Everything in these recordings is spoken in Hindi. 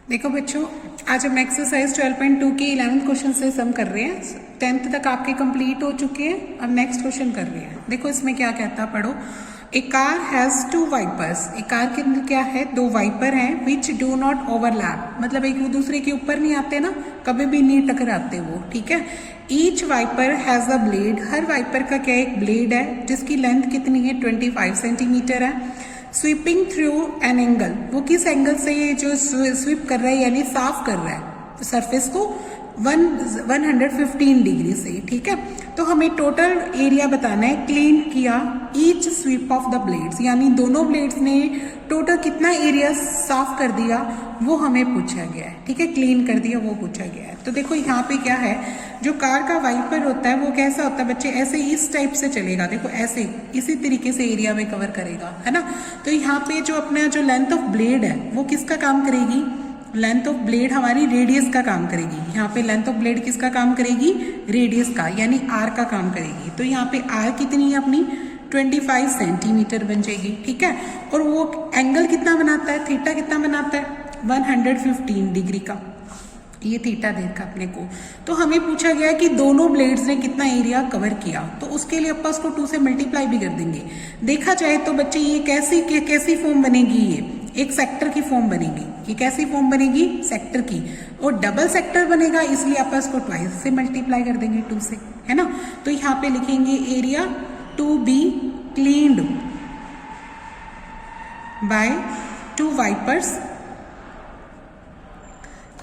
देखो बच्चों, आज हम एक्सरसाइज 12.2 के 11th क्वेश्चन से सम कर रहे हैं। 10th तक आपके कंप्लीट हो चुके हैं। अब नेक्स्ट क्वेश्चन कर रहे हैं। देखो इसमें क्या कहता, पढ़ो। ए कार हैज 2 वाइपर्स। एक कार के अंदर क्या है, 2 वाइपर हैं विच डू नॉट ओवरलैप, मतलब एक दूसरे के ऊपर नहीं आते ना, कभी भी नहीं टकराते वो, ठीक है। Each wiper has a blade. हर वाइपर का क्या एक ब्लेड है जिसकी लेंथ कितनी है, 25 सेंटीमीटर है। स्वीपिंग थ्रू एन एंगल, वो किस एंगल से ये जो स्वीप कर रहा है यानी साफ कर रहा है सरफेस को 115 डिग्री से, ठीक है। तो हमें टोटल एरिया बताना है, क्लीन किया each sweep of the blades, यानी दोनों ब्लेड्स ने टोटल कितना एरिया साफ कर दिया वो हमें पूछा गया है, ठीक है। क्लीन कर दिया वो पूछा गया है। तो देखो यहाँ पे क्या है, जो कार का वाइपर होता है वो कैसा होता है बच्चे, ऐसे इस टाइप से चलेगा, देखो ऐसे इसी तरीके से एरिया में कवर करेगा, है ना। तो यहाँ पे जो अपना जो लेंथ ऑफ ब्लेड है वो किसका काम करेगी, लेंथ ऑफ ब्लेड हमारी रेडियस का काम करेगी। यहाँ पे लेंथ ऑफ ब्लेड किसका काम करेगी, रेडियस का, यानी आर का काम करेगी। तो यहाँ पे आर कितनी है अपनी 25 सेंटीमीटर बन जाएगी, ठीक है। और वो एंगल कितना बनाता है, थीटा कितना बनाता है, 115 डिग्री का, ये थीटा देखा अपने को। तो हमें पूछा गया कि दोनों ब्लेड्स ने कितना एरिया कवर किया, तो उसके लिए अपन उसको 2 से मल्टीप्लाई भी कर देंगे। देखा जाए तो बच्चे ये कैसी फॉर्म बनेगी, ये एक सेक्टर की फॉर्म बनेगी। ये कैसी फॉर्म बनेगी, सेक्टर की, और डबल सेक्टर बनेगा, इसलिए अपन इसको 2 से मल्टीप्लाई कर देंगे 2 से, है ना। तो यहाँ पे लिखेंगे area to be cleaned by 2 wipers.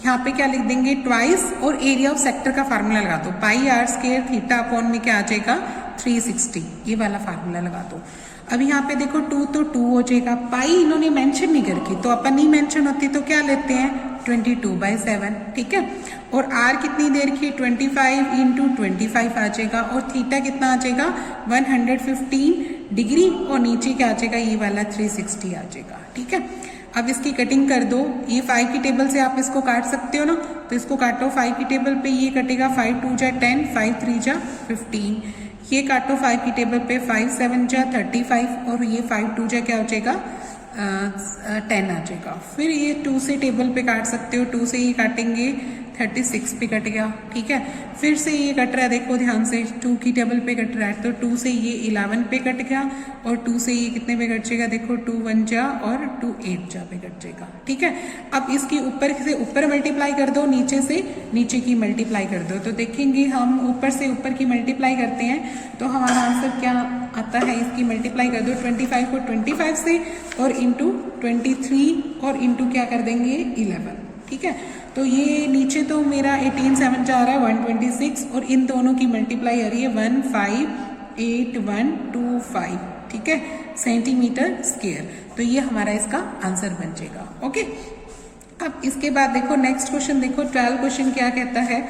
यहाँ पे क्या लिख देंगे 2 और एरिया ऑफ सेक्टर का फार्मूला लगा दो, pi r square theta upon में क्या आ जाएगा 360, ये वाला फार्मूला लगा दो। अब यहाँ पे देखो 2 तो 2 हो जाएगा, पाई इन्होंने मेंशन नहीं करके, तो अपन नहीं मेंशन होती तो क्या लेते हैं 22/7, ठीक है। और आर कितनी देर की 25 इंटू 25 आ जाएगा, और थीटा कितना आ जाएगा 115 डिग्री, और नीचे क्या आ जाएगा ये वाला 360 आ जाएगा, ठीक है। अब इसकी कटिंग कर दो, ये 5 की टेबल से आप इसको काट सकते हो ना, तो इसको काटो 5 की टेबल पे, ये कटेगा 5 2 जा 10, 5 3 जा 15, ये काटो 5 की टेबल पे, 5 7 जा 35, और ये 5 2 जा क्या हो जाएगा 10 आ जाएगा। फिर ये 2 से टेबल पे काट सकते हो, 2 से ये काटेंगे 36 पे कट गया, ठीक है। फिर से ये कट रहा है, देखो ध्यान से 2 की टेबल पे कट रहा है, तो 2 से ये 11 पे कट गया, और 2 से ये कितने पे कट जाएगा, देखो 2 1 जा और 2 8 जा पे कट जाएगा, ठीक है। अब इसकी ऊपर से ऊपर मल्टीप्लाई कर दो, नीचे से नीचे की मल्टीप्लाई कर दो, तो देखेंगे हम ऊपर से ऊपर की मल्टीप्लाई करते हैं तो हमारा आंसर क्या आता है, इसकी मल्टीप्लाई कर दो 25 को 25 से, और इंटू 23, और इंटू क्या कर देंगे 11, ठीक है। तो ये नीचे तो मेरा 18 7 जा रहा है 126, और इन दोनों की मल्टीप्लाई आ रही है 1582125, ठीक है, सेंटीमीटर स्क्वायर। तो ये हमारा इसका आंसर बन जाएगा, ओके। अब इसके बाद देखो नेक्स्ट क्वेश्चन, देखो 12 क्वेश्चन क्या कहता है,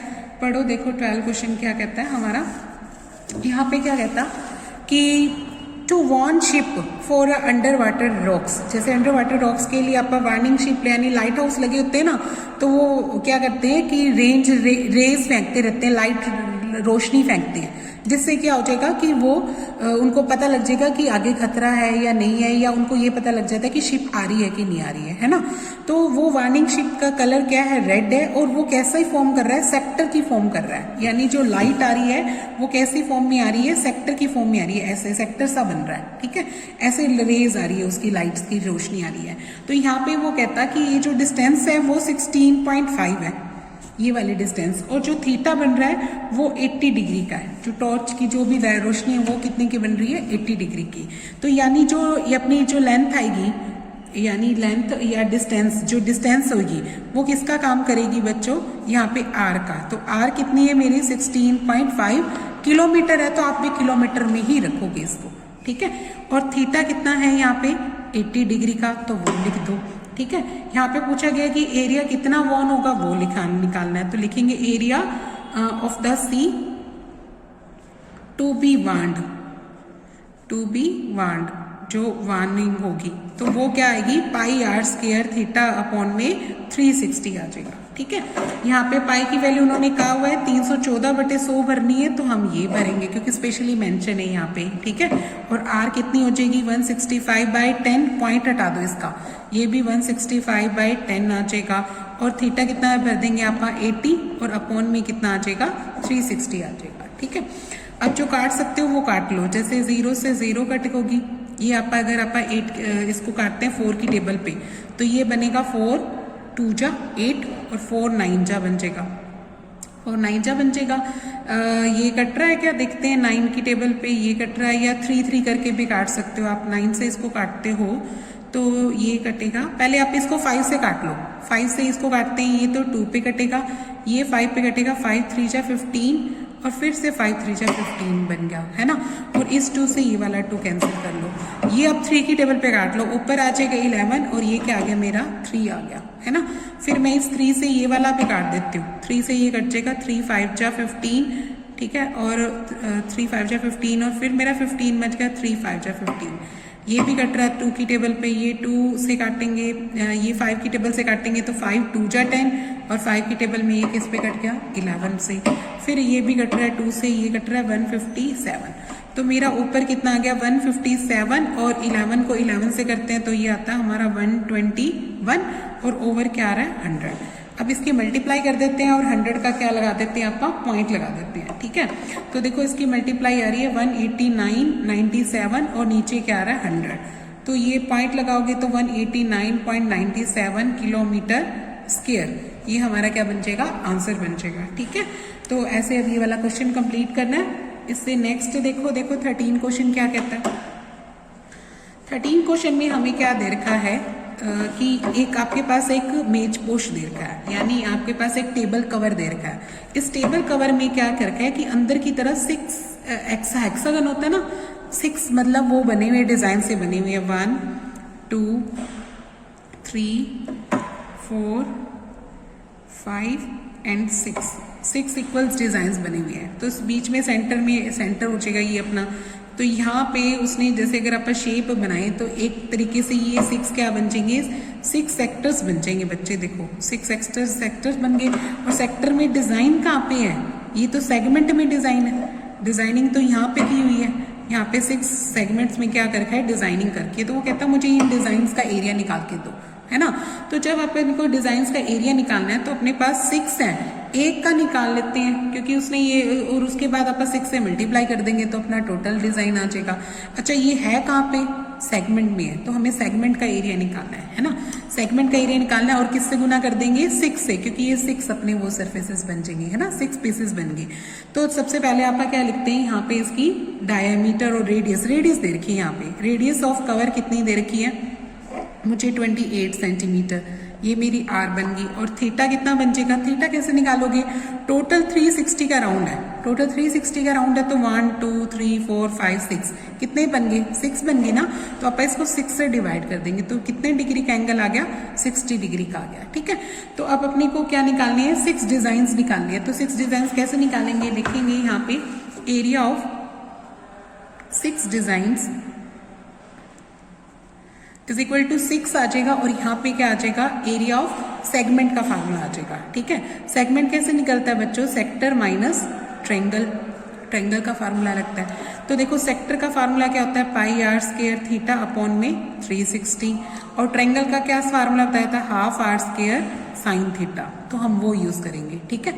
पढ़ो। देखो 12 क्वेश्चन क्या कहता है हमारा, यहाँ पे क्या कहता कि to warn ship for underwater rocks, जैसे अंडर वाटर रॉक्स के लिए आप वार्निंग शिप यानी लाइट हाउस लगे होते हैं ना, तो वो क्या करते हैं कि रेज फेंकते रहते हैं, लाइट रोशनी फेंकते हैं, जिससे क्या हो जाएगा कि वो उनको पता लग जाएगा कि आगे खतरा है या नहीं है, या उनको ये पता लग जाता है कि शिप आ रही है कि नहीं आ रही है ना। तो वो वार्निंग शिप का कलर क्या है, रेड है, और वो कैसा ही फॉर्म कर रहा है, सेक्टर की फॉर्म कर रहा है, यानी जो लाइट आ रही है वो कैसी फॉर्म में आ रही है, सेक्टर की फॉर्म में आ रही है, ऐसे सेक्टर सा बन रहा है, ठीक है, ऐसे रेज आ रही है, उसकी लाइट्स की रोशनी आ रही है। तो यहाँ पे वो कहता कि ये जो डिस्टेंस है वो 16.5 है, ये वाली डिस्टेंस, और जो थीटा बन रहा है वो 80 डिग्री का है, जो टॉर्च की जो भी रोशनी है वो कितने की बन रही है 80 डिग्री की। तो यानी जो ये अपनी जो लेंथ आएगी, यानी लेंथ या डिस्टेंस, जो डिस्टेंस होगी वो किसका काम करेगी बच्चों, यहाँ पे आर का। तो आर कितनी है मेरी 16.5 किलोमीटर है, तो आप भी किलोमीटर में ही रखोगे इसको, ठीक है। और थीटा कितना है यहाँ पे 80 डिग्री का, तो वो लिख दो, ठीक है। यहाँ पे पूछा गया कि एरिया कितना वॉर्न होगा वो निकालना है, तो लिखेंगे area of the sea to be warned, जो वार्निंग होगी तो वो क्या आएगी, pi r square theta upon में 360 आ जाएगा। ठीक है, यहाँ पे पाई की वैल्यू उन्होंने कहा हुआ है 314/100 भरनी है, तो हम ये भरेंगे क्योंकि स्पेशली मेंशन है यहाँ पे। ठीक है, और आर कितनी हो जाएगी 165/10, पॉइंट हटा दो इसका, ये भी 165/10 आ जाएगा। और थीटा कितना भर देंगे आप 80 और अपॉन में कितना आ जाएगा 360 आ जाएगा। ठीक है, अब जो काट सकते हो वो काट लो, जैसे 0 से 0 कट होगी, ये आप अगर आप 8 इसको काटते हैं 4 की टेबल पे तो ये बनेगा 4 2 जा 8 और 4 9 जा बन जाएगा, 4 9 जा बन जाएगा। ये कट रहा है क्या, देखते हैं 9 की टेबल पे ये कट रहा है, या 3 3 करके भी काट सकते हो आप, 9 से इसको काटते हो तो ये कटेगा। पहले आप इसको 5 से काट लो, 5 से इसको काटते हैं, ये तो 2 पे कटेगा, ये 5 पे कटेगा, 5 3 जा 15 और फिर से 5 3 जा 15 बन गया है ना। और इस 2 से ये वाला 2 कैंसिल कर लो, ये अब 3 की टेबल पे काट लो, ऊपर आ जाएगा 11 और ये क्या आ गया मेरा 3 आ गया है ना। फिर मैं इस 3 से ये वाला भी काट देती हूँ, 3 से ये कट जाएगा, 3 5 जा 15। ठीक है, और 3 5 जा 15 और फिर मेरा 15 बच गया, 3 5 जा 15। ये भी कट रहा है 2 की टेबल पे, ये 2 से काटेंगे, ये 5 की टेबल से काटेंगे तो 5 2 जा 10 और 5 की टेबल में ये किस पे कट गया 11 से। फिर ये भी कट रहा है 2 से, ये कट रहा है 157, तो मेरा ऊपर कितना आ गया 157 और 11 को 11 से करते हैं तो ये आता है हमारा 121 और ओवर क्या आ रहा है 100। अब इसकी मल्टीप्लाई कर देते हैं और 100 का क्या लगा देते हैं आप पॉइंट लगा देते हैं। ठीक है, तो देखो इसकी मल्टीप्लाई आ रही है 189 97 और नीचे क्या आ रहा है 100, तो ये पॉइंट लगाओगे तो 189.97 किलोमीटर स्क्वायर, ये हमारा क्या बन जाएगा आंसर बन जाएगा। ठीक है, तो ऐसे अब ये वाला क्वेश्चन कंप्लीट करना है। इससे नेक्स्ट देखो 13 क्वेश्चन क्या कहता है। 13 क्वेश्चन में हमें क्या दे रखा है कि एक आपके पास एक मेज पोश दे रखा है, यानी आपके पास एक टेबल कवर दे रखा है। इस टेबल कवर में क्या कर रखा है कि अंदर की तरफ 6 हेक्सागन होता है ना, 6 मतलब वो बने हुए डिजाइन से बने हुए हैं, 1 2 3 4 5 एंड 6 इक्वल्स डिजाइन बने हुए हैं। तो इस बीच में सेंटर हो जाएगा ये अपना। तो यहाँ पे उसने जैसे अगर आप शेप बनाए तो एक तरीके से ये 6 क्या बन जाएंगे 6 सेक्टर्स बन जाएंगे बच्चे। देखो 6 सेक्टर्स बन गए और सेक्टर में डिजाइन कहाँ पे है, ये तो सेगमेंट में डिजाइन है, डिजाइनिंग तो यहाँ पे की हुई है। यहाँ पे 6 सेगमेंट्स में क्या कर रखा है डिजाइनिंग करके, तो वो कहता है मुझे इन डिजाइन का एरिया निकाल के दो, है ना। तो जब अपन को डिजाइन का एरिया निकालना है तो अपने पास 6 है, एक का निकाल लेते हैं क्योंकि उसने ये, और उसके बाद अपन 6 से मल्टीप्लाई कर देंगे तो अपना टोटल डिजाइन आ जाएगा। अच्छा ये है कहाँ पे, सेगमेंट में है, तो हमें सेगमेंट का एरिया निकालना है ना। सेगमेंट का एरिया निकालना है और किससे गुना कर देंगे 6 से, क्योंकि ये 6 अपने वो सरफेसेस बन जाएंगे, है ना, 6 पीसेस बन गए। तो सबसे पहले आप क्या लिखते हैं यहाँ पे इसकी डायमीटर और रेडियस दे रखी है। यहाँ पे रेडियस ऑफ कवर कितनी दे रखी है मुझे 28 सेंटीमीटर, ये मेरी आर बन गई। और थीटा कितना बन जाएगा, थीटा कैसे निकालोगे, टोटल 360 का राउंड है, टोटल 360 का राउंड है तो 1 2 3 4 5 6 कितने बन गए 6 बन गए ना। तो आप इसको 6 से डिवाइड कर देंगे तो कितने डिग्री का एंगल आ गया 60 डिग्री का आ गया। ठीक है, तो अब अपने को क्या निकालने हैं 6 डिजाइन निकालने हैं। तो 6 डिजाइन कैसे निकालेंगे, लिखेंगे यहाँ पे area of 6 designs is equal to 6 आ जाएगा और यहाँ पे क्या आ जाएगा एरिया ऑफ सेगमेंट का फार्मूला आ जाएगा। ठीक है, सेगमेंट कैसे निकलता है बच्चों, सेक्टर माइनस ट्रेंगल का फार्मूला लगता है। तो देखो सेक्टर का फार्मूला क्या होता है pi r square theta upon में 360 और ट्रेंगल का क्या फार्मूला बताया था half r square sine theta, तो हम वो यूज करेंगे। ठीक है,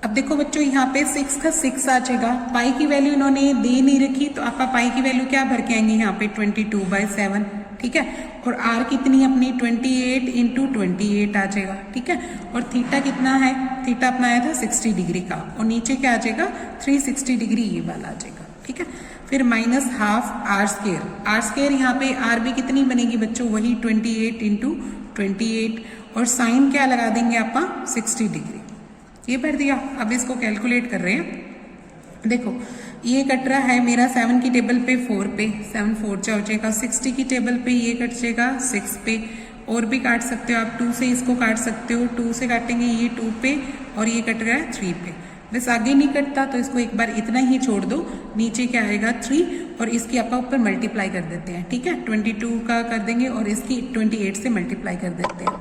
अब देखो बच्चों यहाँ पे 6 का 6 आ जाएगा, पाई की वैल्यू इन्होंने दे नहीं रखी तो आप पाई की वैल्यू क्या भर के आएंगे यहाँ पे 22/7। ठीक है, और आर कितनी अपनी 28 इंटू 28 आ जाएगा। ठीक है, और थीटा कितना है, थीटा अपना आया था 60 डिग्री का और नीचे क्या आ जाएगा 360 डिग्री ये वाला आ जाएगा। ठीक है, फिर माइनस हाफ आर स्क्वायर यहाँ पे आर भी कितनी बनेगी बच्चों वही 28 इंटू 28 और साइन क्या लगा देंगे आप 60 डिग्री, ये भर दिया। अब इसको कैलकुलेट कर रहे हैं, देखो ये कट रहा है मेरा 7 की टेबल पे 4 पे 7 4 जा हो जाएगा, 60 की टेबल पे ये कट जाएगा 6 पे, और भी काट सकते हो आप 2 से इसको काट सकते हो, 2 से काटेंगे ये 2 पे और ये कट गया 3 पे। बस आगे नहीं कटता तो इसको एक बार इतना ही छोड़ दो, नीचे क्या आएगा 3 और इसकी आप ऊपर मल्टीप्लाई कर देते हैं, ठीक है। 22 का कर देंगे और इसकी 28 से मल्टीप्लाई कर देते हैं।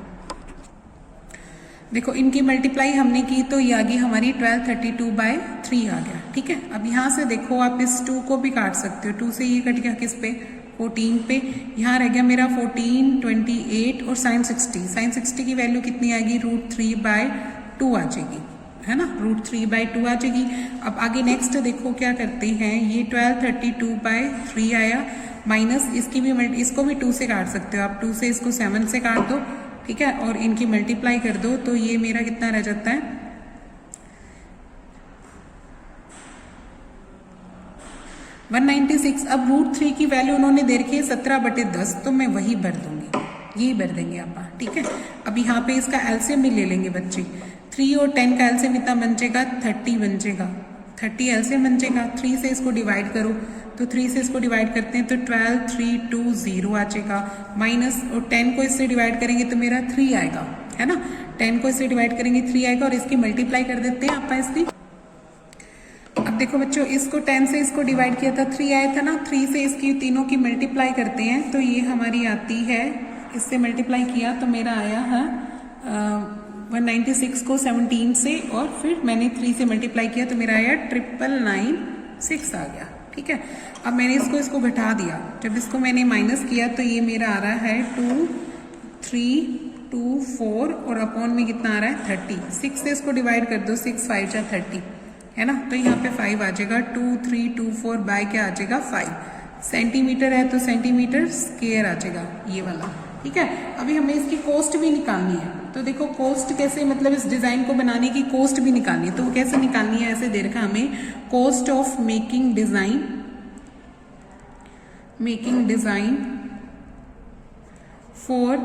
देखो इनकी मल्टीप्लाई हमने की तो ये आ गई हमारी 1232/3 आ गया, ठीक है। अब यहाँ से देखो आप इस 2 को भी काट सकते हो, 2 से ये कट गया किस पे, 14 पे। यहाँ रह गया मेरा 14, 28 और sin 60। sin 60 की वैल्यू कितनी आएगी, √3/2 आ जाएगी, है ना, √3/2 आ जाएगी। अब आगे नेक्स्ट देखो क्या करते हैं, ये 1232/3 आया माइनस इसको भी 2 से काट सकते हो आप, 2 से इसको 7 से काट दो, ठीक है, और इनकी मल्टीप्लाई कर दो तो ये मेरा कितना रह जाता है, 196। अब √3 की वैल्यू उन्होंने दे रखी है 17/10, तो मैं वही भर दूंगी, यही भर देंगे आप, ठीक है। अब यहाँ पे इसका एलसीएम भी ले लेंगे बच्चे, 3 और 10 का एलसीएम इतना बन जाएगा 30 बन जाएगा, 30 एलसीएम बन जाएगा। 3 से इसको डिवाइड करो तो 3 से इसको डिवाइड करते हैं तो 12320 आ जाएगा, माइनस और 10 को इससे डिवाइड करेंगे तो मेरा 3 आएगा, है ना, 10 को इससे डिवाइड करेंगे 3 आएगा और इसकी मल्टीप्लाई कर देते हैं आप इसकी। अब देखो बच्चों इसको 10 से इसको डिवाइड किया था 3 आया था ना, 3 से इसकी तीनों की मल्टीप्लाई करते हैं तो ये हमारी आती है, इससे मल्टीप्लाई किया तो मेरा आया है 196 को 17 से और फिर मैंने 3 से मल्टीप्लाई किया तो मेरा आया 99996 आ गया, ठीक है। अब मैंने इसको घटा दिया, जब इसको मैंने माइनस किया तो ये मेरा आ रहा है 2324 और अपॉन में कितना आ रहा है 30। 6 से इसको डिवाइड कर दो, 6 5 जा 30, है ना, तो यहाँ पे 5 आ जाएगा, 2324 बाय क्या आ जाएगा 5। सेंटीमीटर है तो सेंटीमीटर स्क्वायर आ जाएगा ये वाला, ठीक है। अभी हमें इसकी कॉस्ट भी निकालनी है, तो देखो कॉस्ट कैसे, मतलब इस डिजाइन को बनाने की कॉस्ट भी निकालनी है, तो वो कैसे निकालनी है, ऐसे दे रखा हमें, cost of making design for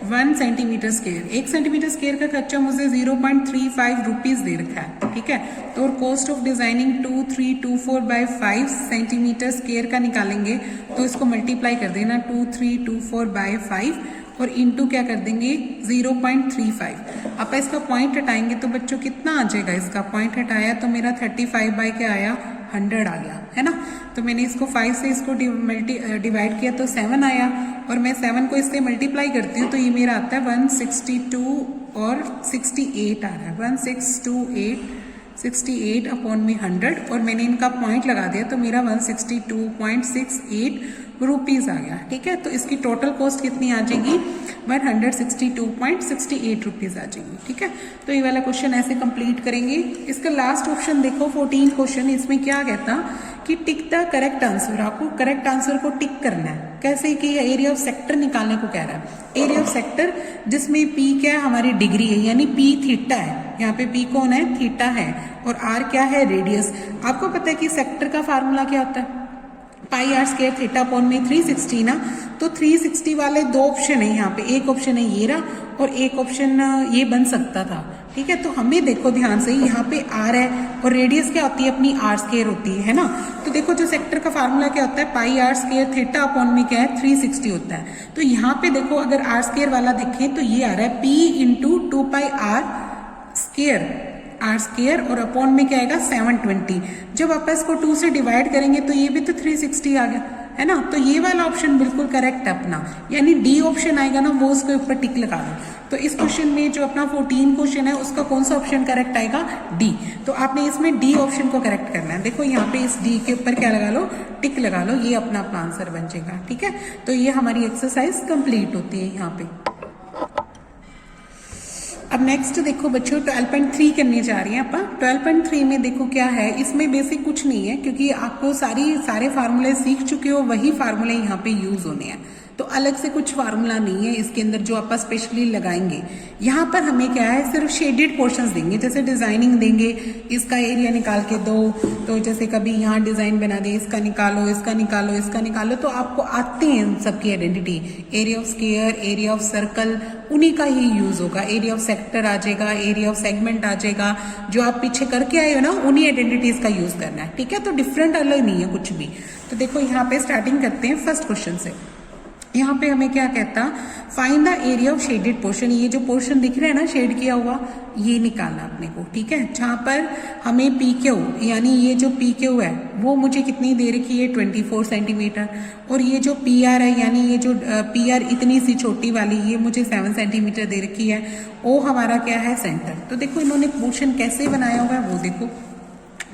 1 centimetre square. 1 centimetre square का खर्चा मुझे 0.35 रुपीज दे रखा है, ठीक है। तो cost of designing 2324/5 centimetre square का निकालेंगे तो इसको मल्टीप्लाई कर देना 2324/5 और इंटू क्या कर देंगे 0.35। अब इसका पॉइंट हटाएंगे तो बच्चों कितना आ जाएगा, इसका पॉइंट हटाया तो मेरा 35 बाय क्या आया 100 आ गया, है ना। तो मैंने इसको 5 से इसको डिवाइड किया तो 7 आया और मैं 7 को इससे मल्टीप्लाई करती हूँ तो ये मेरा आता है 162 और 68 आ रहा है, 1628 अपॉन में 100 और मैंने इनका पॉइंट लगा दिया तो मेरा 162.68 रुपीज आ गया, ठीक है। तो इसकी टोटल कॉस्ट कितनी आ जाएगी 162.68 रुपीज आ जाएगी, ठीक है। तो ये वाला क्वेश्चन ऐसे कंप्लीट करेंगे। इसका लास्ट ऑप्शन देखो 14 क्वेश्चन, इसमें क्या कहता कि टिक द करेक्ट आंसर, आपको करेक्ट आंसर को टिक करना है, कैसे कि एरिया ऑफ सेक्टर निकालने को कह रहा है। एरिया ऑफ सेक्टर जिसमें पी क्या है हमारी डिग्री है, यानी पी थीटा है, यहाँ पे पी कौन है थीटा है और आर क्या है रेडियस। आपको पता है कि सेक्टर का फार्मूला क्या होता है, pi r square theta upon में 360 ना, तो 360 वाले 2 ऑप्शन है यहाँ पे, एक ऑप्शन है ये रहा और एक ऑप्शन ये बन सकता था, ठीक है। तो हमें देखो ध्यान से यहाँ पे आर है और रेडियस क्या होती है अपनी आर स्क्वायर होती है ना। तो देखो जो सेक्टर का फार्मूला क्या होता है pi r square theta upon में क्या है 360 होता है। तो यहाँ पे देखो अगर आर स्क्वायर वाला देखें तो ये आ रहा है P into 2 pi r square और अपॉन में क्या आएगा 720। जब आप इसको 2 से डिवाइड करेंगे तो ये भी तो 360 आ गया, है ना। तो ये वाला ऑप्शन बिल्कुल करेक्ट है अपना, यानी डी ऑप्शन आएगा ना वो उसके ऊपर टिक लगा दो। तो इस क्वेश्चन में जो अपना 14 क्वेश्चन है उसका कौन सा ऑप्शन करेक्ट आएगा डी। तो आपने इसमें डी ऑप्शन को करेक्ट करना है। देखो यहाँ पे इस डी के ऊपर क्या लगा लो टिक लगा लो, ये अपना आंसर बन जाएगा, ठीक है। तो ये हमारी एक्सरसाइज कंप्लीट होती है यहाँ पे। अब नेक्स्ट देखो बच्चों 12.3 करने जा रही हैं अपन। 12.3 में देखो क्या है, इसमें बेसिक कुछ नहीं है क्योंकि आपको सारे फार्मूले सीख चुके हो, वही फार्मूले यहाँ पे यूज होने हैं। तो अलग से कुछ फार्मूला नहीं है इसके अंदर जो आप स्पेशली लगाएंगे। यहाँ पर हमें क्या है सिर्फ शेडेड पोर्शंस देंगे, जैसे डिजाइनिंग देंगे, इसका एरिया निकाल के दो, तो जैसे कभी यहाँ डिजाइन बना दे, इसका निकालो, इसका निकालो, इसका निकालो, तो आपको आते हैं सबकी identity. Area of square, area of circle, उन्हीं का ही यूज होगा। एरिया ऑफ सेक्टर आ जाएगा, एरिया ऑफ सेगमेंट आ जाएगा, जो आप पीछे करके आए हो ना उन्हीं आइडेंटिटीज का यूज करना है, ठीक है। तो डिफरेंट अलग नहीं है कुछ भी। तो देखो यहाँ पे स्टार्टिंग करते हैं फर्स्ट क्वेश्चन से। यहाँ पे हमें क्या कहता find the area of shaded portion, ये जो पोर्शन दिख रहा है ना शेड किया हुआ, ये निकालना अपने को, ठीक है। जहां पर हमें पी क्यू यानी ये जो पी क्यू है वो मुझे कितनी दे रखी है 24 सेंटीमीटर, और ये जो पी आर है यानी ये जो पी आर इतनी सी छोटी वाली ये मुझे 7 सेंटीमीटर दे रखी है, वो हमारा क्या है सेंटर। तो देखो इन्होंने पोर्शन कैसे बनाया हुआ है वो देखो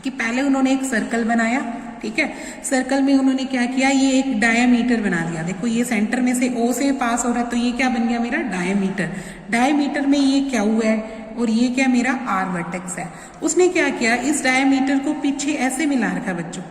कि पहले उन्होंने एक सर्कल बनाया, ठीक है। सर्कल में उन्होंने क्या किया, ये एक डायामीटर बना दिया। देखो ये सेंटर में से ओ से पास हो रहा है तो ये क्या बन गया मेरा डायामीटर। डायामीटर में ये क्या हुआ है और ये क्या मेरा आर वर्टेक्स है। उसने क्या किया, इस डायामीटर को पीछे ऐसे मिला रखा बच्चों,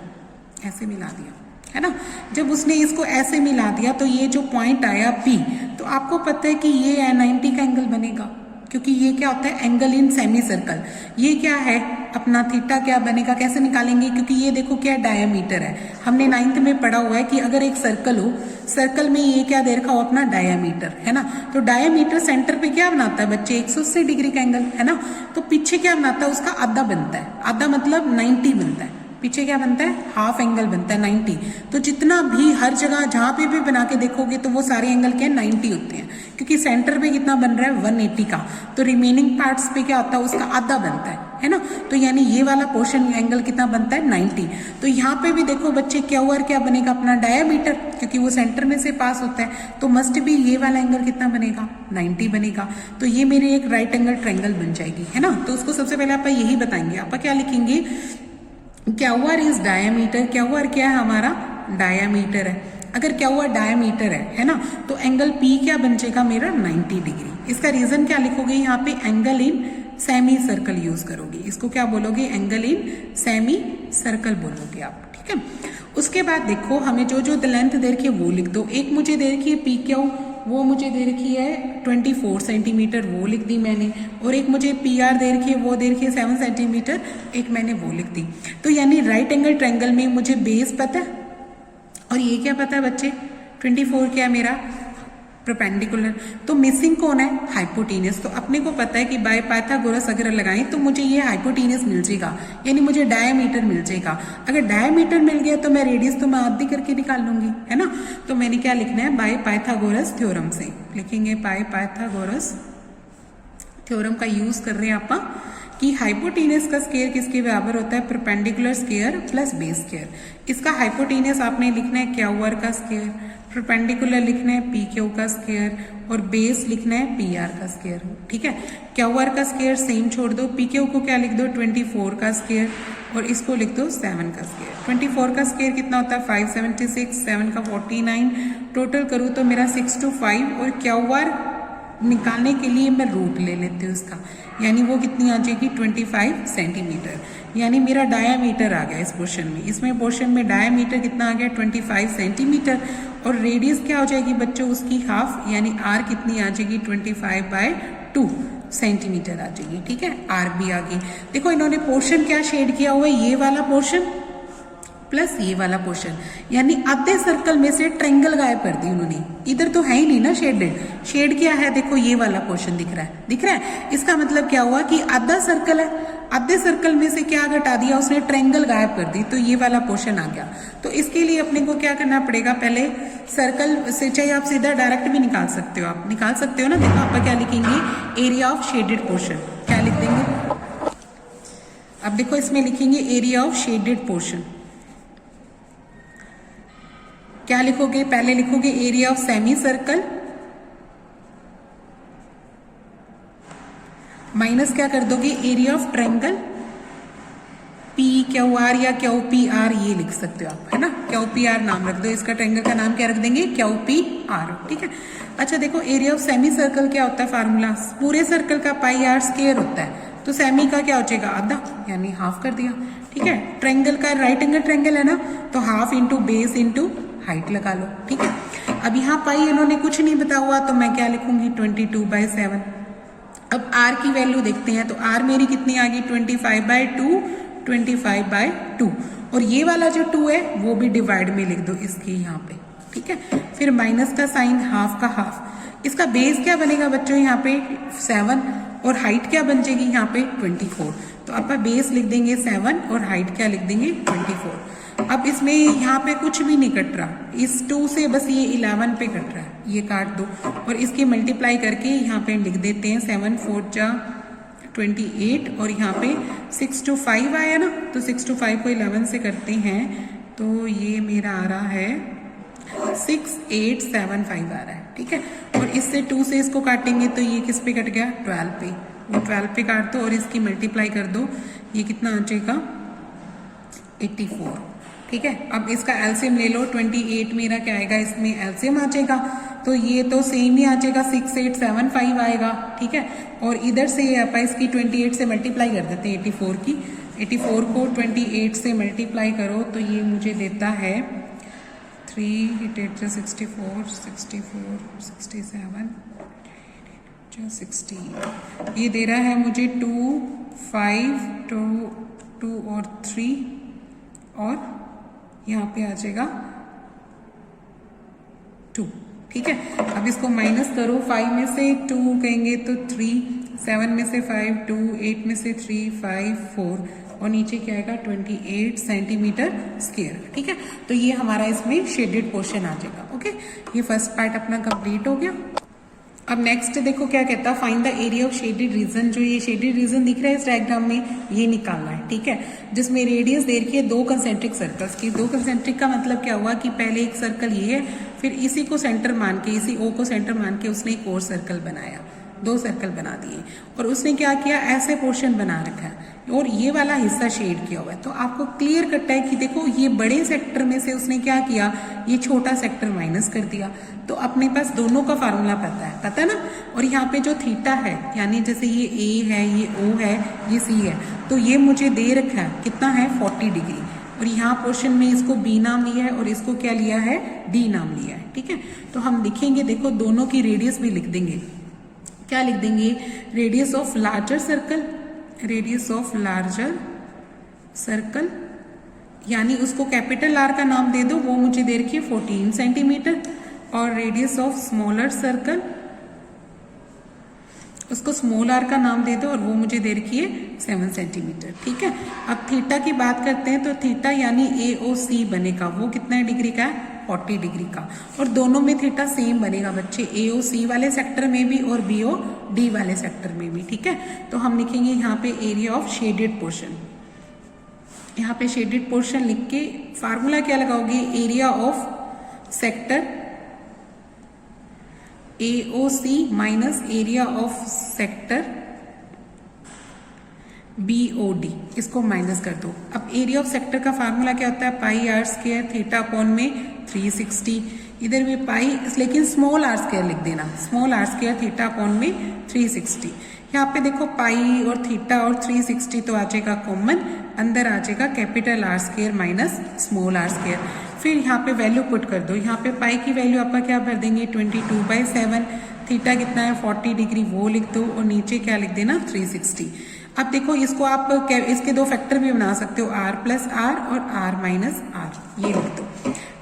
ऐसे मिला दिया है ना। जब उसने इसको ऐसे मिला दिया तो ये जो पॉइंट आया पी, तो आपको पता है कि ये 90 का एंगल बनेगा, क्योंकि ये क्या होता है एंगल इन सेमी सर्कल। ये क्या है अपना थीटा क्या बनेगा, कैसे निकालेंगे, क्योंकि ये देखो क्या डायामीटर है। हमने 9th में पढ़ा हुआ है कि अगर एक सर्कल हो, सर्कल में ये क्या दे रखा हो अपना डायामीटर, है ना। तो डायामीटर सेंटर पे क्या बनाता है बच्चे 180 डिग्री का एंगल, है ना। तो पीछे क्या बनाता है उसका आधा बनता है, आधा मतलब 90 बनता है। पीछे क्या बनता है हाफ एंगल बनता है 90। तो जितना भी हर जगह जहां पे भी बना के देखोगे तो वो सारे एंगल क्या 90 होते हैं, क्योंकि सेंटर पे कितना बन रहा है 180 का, तो रिमेनिंग पार्ट्स पे क्या होता है उसका आधा बनता है ना। तो यानी ये वाला पोर्शन एंगल कितना बनता है 90। तो यहाँ पे भी देखो बच्चे क्या हुआ क्या बनेगा अपना डायामीटर, क्योंकि वो सेंटर में से पास होता है, तो मस्ट भी ये वाला एंगल कितना बनेगा 90 बनेगा। तो ये मेरी एक राइट एंगल ट्रायंगल बन जाएगी, है ना। तो उसको सबसे पहले आप यही बताएंगे, आप क्या लिखेंगे, क्या हुआ इज डायामीटर, क्या हुआ क्या है हमारा डायामीटर है। अगर क्या हुआ डायामीटर है ना, तो एंगल पी क्या बन जाएगा मेरा 90 डिग्री। इसका रीजन क्या लिखोगे यहाँ पे angle in semi circle use करोगे, इसको क्या बोलोगे एंगल इन सेमी सर्कल बोलोगे आप, ठीक है। उसके बाद देखो हमें जो जो लेंथ दे रखी है वो लिख दो। एक मुझे दे रखी है पी क्यू, वो मुझे दे रखी है 24 सेंटीमीटर, वो लिख दी मैंने। और एक मुझे पी आर दे रखी है, वो दे रखी है 7 सेंटीमीटर, एक मैंने वो लिख दी। तो यानी राइट एंगल ट्रायंगल में मुझे बेस पता है और ये क्या पता है बच्चे 24 क्या है मेरा परपेंडिकुलर। तो मिसिंग कौन है हाइपोटेनियस। तो अपने को पता है कि बाय पाइथागोरस अगर लगाएं तो मुझे ये हाइपोटेनियस मिल जाएगा, यानी मुझे डायामीटर मिल जाएगा। अगर डायामीटर मिल गया तो मैं रेडियस तो मैं आधी करके निकाल लूंगी, है ना। तो मैंने क्या लिखना है बाय पाइथागोरस थ्योरम से लिखेंगे, बाय पाइथागोरस थ्योरम का यूज कर रहे हैं आप कि हाइपोटेनियस का स्क्वायर किसके बराबर होता है perpendicular square plus base square. इसका हाइपोटेनियस आपने लिखना है क्यू आर का स्क्वायर, परपेंडिकुलर लिखना है पी क्यू का स्क्वायर और बेस लिखना है पी आर का स्क्वायर, ठीक है। क्यू आर का स्क्वायर सेम छोड़ दो, पी क्यू को क्या लिख दो 24 का स्क्वायर और इसको लिख दो 7 का स्क्वायर। 24 का स्क्वायर कितना होता है 576, 7 का 49, टोटल करूँ तो मेरा 6 to 5 और क्यू आर निकालने के लिए मैं रूट ले लेती हूँ इसका, यानी वो कितनी आ जाएगी 25 सेंटीमीटर। यानी मेरा डायामीटर आ गया इस पोर्शन में, इसमें पोर्शन में डायामीटर कितना आ गया 25 सेंटीमीटर और रेडियस क्या हो जाएगी बच्चों उसकी हाफ, यानी आर कितनी आ जाएगी 25/2 सेंटीमीटर आ जाएगी, ठीक है। आर भी आ गई। देखो इन्होंने पोर्शन क्या शेड किया हुआ है, ये वाला पोर्शन प्लस ये वाला पोर्शन, यानी आधे सर्कल में से ट्रायंगल गायब कर दी उन्होंने। इधर तो है ही नहीं ना शेडेड, शेड क्या है देखो ये वाला पोर्शन दिख रहा है, दिख रहा है। इसका मतलब क्या हुआ कि आधा सर्कल है, आधे सर्कल में से क्या घटा दिया उसने ट्रायंगल गायब कर दी, तो ये वाला पोर्शन आ गया। तो इसके लिए अपने को क्या करना पड़ेगा, पहले सर्कल से चाहे आप सीधा डायरेक्ट भी निकाल सकते हो, आप निकाल सकते हो ना। देखो आप क्या लिखेंगे एरिया ऑफ शेडेड पोर्शन, क्या लिख देंगे। अब देखो इसमें लिखेंगे एरिया ऑफ शेडेड पोर्शन, क्या लिखोगे, पहले लिखोगे area of semi circle minus क्या कर दोगे area of triangle P Q R या क्यू पी आर, ये लिख सकते हो आप, है ना। क्यू पी आर नाम रख दो, इसका ट्रायंगल का नाम क्या रख देंगे क्यू पी आर, ठीक है। अच्छा देखो एरिया ऑफ सेमी सर्कल क्या होता है फार्मूला, पूरे सर्कल का पाई आर स्क्वायर होता है, तो सेमी का क्या हो जाएगा आधा, यानी हाफ कर दिया, ठीक है। ट्रायंगल का राइट एंगल ट्रायंगल है ना, तो half into base into height लगा लो, ठीक है। अब यहाँ पाई इन्होंने कुछ नहीं बता हुआ तो मैं क्या लिखूंगी 22/7। अब आर की वैल्यू देखते हैं, तो आर मेरी कितनी आ गई 25/2, 25/2 और ये वाला जो 2 है वो भी डिवाइड में लिख दो इसके यहाँ पे, ठीक है। फिर माइनस का साइन, हाफ का हाफ। इसका बेस क्या बनेगा बच्चों यहाँ पे 7 और हाइट क्या बन जाएगी यहाँ पे 24। तो आप बेस लिख देंगे 7 और हाइट क्या लिख देंगे 24। अब इसमें यहाँ पे कुछ भी नहीं कट रहा, इस 2 से बस ये 11 पे कट रहा है, ये काट दो और इसकी मल्टीप्लाई करके यहाँ पे लिख देते हैं 7 4 जा 28 और यहाँ पे 6 to 5 आया ना, तो 6 to 5 को 11 से करते हैं तो ये मेरा आ रहा है 6875 आ रहा है, ठीक है। और इससे 2 से इसको काटेंगे तो ये किस पे कट गया, 12 पे, वो 12 पे काट दो और इसकी मल्टीप्लाई कर दो, ये कितना आ जाएगा 84, ठीक है। अब इसका एलसीएम ले लो, 28 मेरा क्या आएगा, इसमें एलसीएम आ जाएगा तो ये तो सेम ही आ जाएगा 6875 आएगा, ठीक है। और इधर से आप इसकी 28 से मल्टीप्लाई कर देते हैं 84 की, 84 को 28 से मल्टीप्लाई करो तो ये मुझे देता है 3 8 64 64 67 60, ये दे रहा है मुझे 2 5 2 और 3 और यहाँ पे आ जाएगा 2, ठीक है। अब इसको माइनस करो, 5 में से 2 कहेंगे तो 3, 7 में से 5 2, 8 में से 3 5 4 और नीचे क्या आएगा 28 सेंटीमीटर स्क्वायर, ठीक है। तो ये हमारा इसमें शेडेड पोर्शन आ जाएगा, ओके। ये फर्स्ट पार्ट अपना कंप्लीट हो गया। अब नेक्स्ट देखो क्या कहता है, find the area of shaded region. जो ये शेडेड रीजन दिख रहा है इस डायग्राम में, ये निकालना है, ठीक है। जिसमें रेडियस दे रखी है 2 कंसेंट्रिक सर्कल्स की। 2 कंसेंट्रिक का मतलब क्या हुआ कि पहले एक सर्कल ये है, फिर इसी को सेंटर मान के, इसी ओ को सेंटर मान के उसने एक और सर्कल बनाया, 2 सर्कल बना दिए और उसने क्या किया, ऐसे पोर्शन बना रखा है और ये वाला हिस्सा शेड किया हुआ है। तो आपको क्लियर कट है कि देखो ये बड़े सेक्टर में से उसने क्या किया, ये छोटा सेक्टर माइनस कर दिया। तो अपने पास दोनों का फार्मूला पता है ना। और यहाँ पे जो थीटा है, यानी जैसे ये ए है, ये ओ है, ये सी है, तो ये मुझे दे रखा है कितना है 40 डिग्री। और यहाँ पोर्शन में इसको बी नाम लिया है और इसको क्या लिया है, डी नाम लिया है, ठीक है। तो हम लिखेंगे, देखो दोनों की रेडियस भी लिख देंगे। क्या लिख देंगे, radius of larger circle, radius of larger circle, यानी उसको कैपिटल आर का नाम दे दो, वो मुझे दे रखी है 14 सेंटीमीटर। और रेडियस ऑफ स्मॉलर सर्कल, उसको स्मॉल आर का नाम दे दो और वो मुझे दे रखी है 7 सेंटीमीटर, ठीक है। अब थीटा की बात करते हैं तो थीटा यानी AOC बनेगा, वो कितना डिग्री का है, 40 डिग्री का। और दोनों में थीटा सेम बनेगा बच्चे, AOC वाले सेक्टर में भी और BOD वाले सेक्टर में भी, ठीक है। तो हम लिखेंगे यहाँ पे एरिया ऑफ शेडेड पोर्शन। यहाँ पे शेडेड पोर्शन लिख के फार्मूला क्या लगाओगे, area of sector AOC minus area of sector BOD, इसको माइनस कर दो। अब एरिया ऑफ सेक्टर का फार्मूला क्या होता है, pi r square theta upon में 360, इधर भी पाई, लेकिन स्मॉल आर स्क्वायर लिख देना, small r square theta upon में 360। यहाँ पे देखो पाई और थीटा और 360 तो आ जाएगा कॉमन, अंदर आ जाएगा capital r square minus small r square. फिर यहाँ पे वैल्यू पुट कर दो, यहाँ पे पाई की वैल्यू आपका क्या भर देंगे 22/7, थीटा कितना है 40 डिग्री वो लिख दो और नीचे क्या लिख देना 360। अब देखो इसको आप इसके 2 फैक्टर भी बना सकते हो, r प्लस आर और r माइनस आर, ये लिख दो।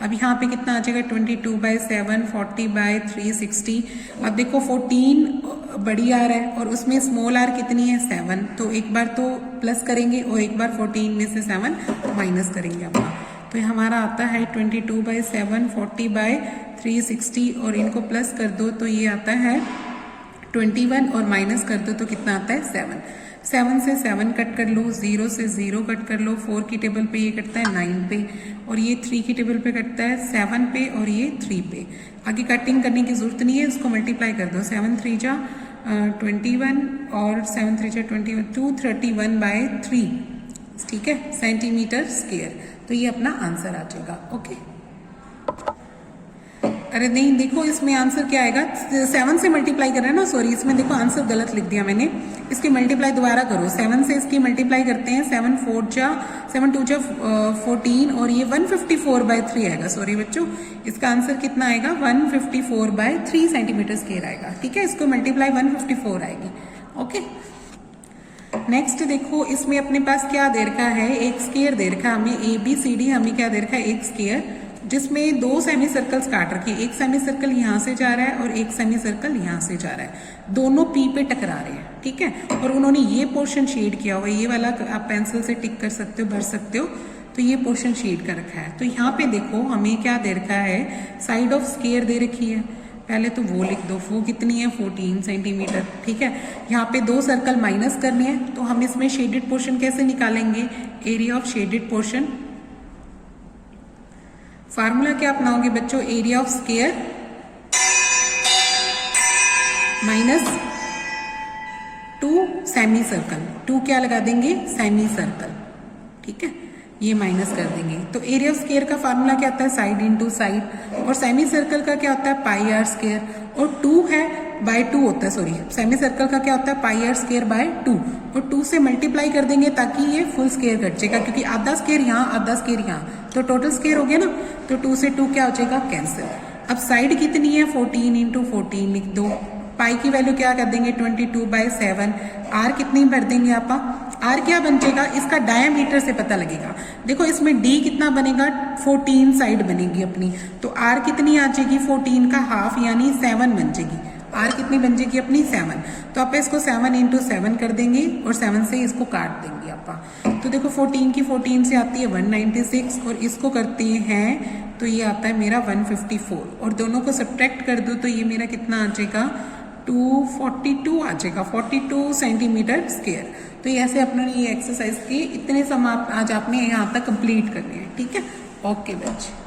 अब यहाँ पे कितना आ जाएगा 22/7 40/360। अब देखो 14 बड़ी आर है और उसमें स्मॉल आर कितनी है 7, तो एक बार तो प्लस करेंगे और एक बार 14 में से 7 माइनस करेंगे अपना। तो हमारा आता है 22/7 40/360 और इनको प्लस कर दो तो ये आता है 21 और माइनस कर दो तो कितना आता है 7। 7 से 7 कट कर लो, 0 से 0 कट कर लो, 4 की टेबल पे ये कटता है 9 पे और ये 3 की टेबल पे कटता है 7 पे और ये 3 पे। आगे कटिंग करने की जरूरत नहीं है, इसको मल्टीप्लाई कर दो, 7 3 जा 21 और 7 3 जा 21, 231/3, ठीक है, सेंटीमीटर स्क्वायर। तो ये अपना आंसर आ जाएगा, ओके। अरे नहीं, देखो इसमें आंसर क्या आएगा, 7 से मल्टीप्लाई कर रहे हैं ना, सॉरी इसमें देखो आंसर गलत लिख दिया मैंने, इसकी मल्टीप्लाई दोबारा करो, 7 से इसकी मल्टीप्लाई करते हैं, 7 4 जा 7 2 जा 14 और ये 154/3 आएगा, सॉरी बच्चों, इसका आंसर कितना आएगा 154/3 सेंटीमीटर स्क्वायर आएगा, ठीक है। इसको मल्टीप्लाई 154 आएगी, ओके। नेक्स्ट देखो इसमें अपने पास क्या दे रखा है, एक स्क्वायर दे रखा है हमें, ABCD हमें क्या दे रखा है, एक स्क्वायर जिसमें 2 सेमी सर्कल्स काट रखे हैं, एक सेमी सर्कल यहाँ से जा रहा है और एक सेमी सर्कल यहाँ से जा रहा है, दोनों P पे टकरा रहे हैं, ठीक है। और उन्होंने ये पोर्शन शेड किया हुआ है, ये वाला आप पेंसिल से टिक कर सकते हो, भर सकते हो, तो ये पोर्शन शेड कर रखा है। तो यहाँ पे देखो हमें क्या दे रखा है, साइड ऑफ स्क्वायर दे रखी है, पहले तो वो लिख दो, वो कितनी है 14 सेंटीमीटर। ठीक है, यहाँ पे 2 सर्कल माइनस करने हैं, तो हम इसमें शेडेड पोर्शन कैसे निकालेंगे, area of shaded portion. Formula क्या अपनाओगे बच्चों, area of square minus 2 semi circle, 2 क्या लगा देंगे, सेमी सर्कल। ठीक है, ये माइनस कर देंगे। तो एरिया ऑफ स्क्वायर का फार्मूला क्या होता है, साइड इनटू साइड, और सेमी सर्कल का क्या होता है, पाई आर स्क्वायर, और 2 है बाय 2 होता है, सॉरी सेमी सर्कल का क्या होता है, पाई आर स्क्वायर बाय 2, और 2 से मल्टीप्लाई कर देंगे ताकि ये फुल स्क्वायर कट जाएगा, क्योंकि आधा स्क्वायर यहाँ आधा स्क्वायर यहाँ, तो टोटल स्क्वायर हो गया ना, तो 2 से 2 क्या हो जाएगा, कैंसिल। अब साइड कितनी है, 14 इंटू 14 लिख दो, पाई की वैल्यू क्या कर देंगे 22/7, आर कितनी भर देंगे आप, आर क्या बन जाएगा, इसका डायमीटर से पता लगेगा। देखो इसमें डी कितना बनेगा, 14 साइड बनेगी अपनी, तो आर कितनी आ जाएगी, 14 का हाफ यानी 7 बन जाएगी। आर कितनी बन जाएगी अपनी, 7। तो आप इसको 7 इंटू 7 कर देंगे और 7 से इसको काट देंगे आप। तो देखो 14 की 14 से आती है 196, और इसको करते हैं तो ये आता है मेरा 154, और दोनों को सब्ट्रैक्ट कर दो तो ये मेरा कितना आ जाएगा, 242 आ जाएगा, 42 सेंटीमीटर स्क्वायर। तो ये ऐसे अपने ये एक्सरसाइज के इतने सम आज आपने यहाँ तक कंप्लीट करने हैं। ठीक है, ओके बच्चे।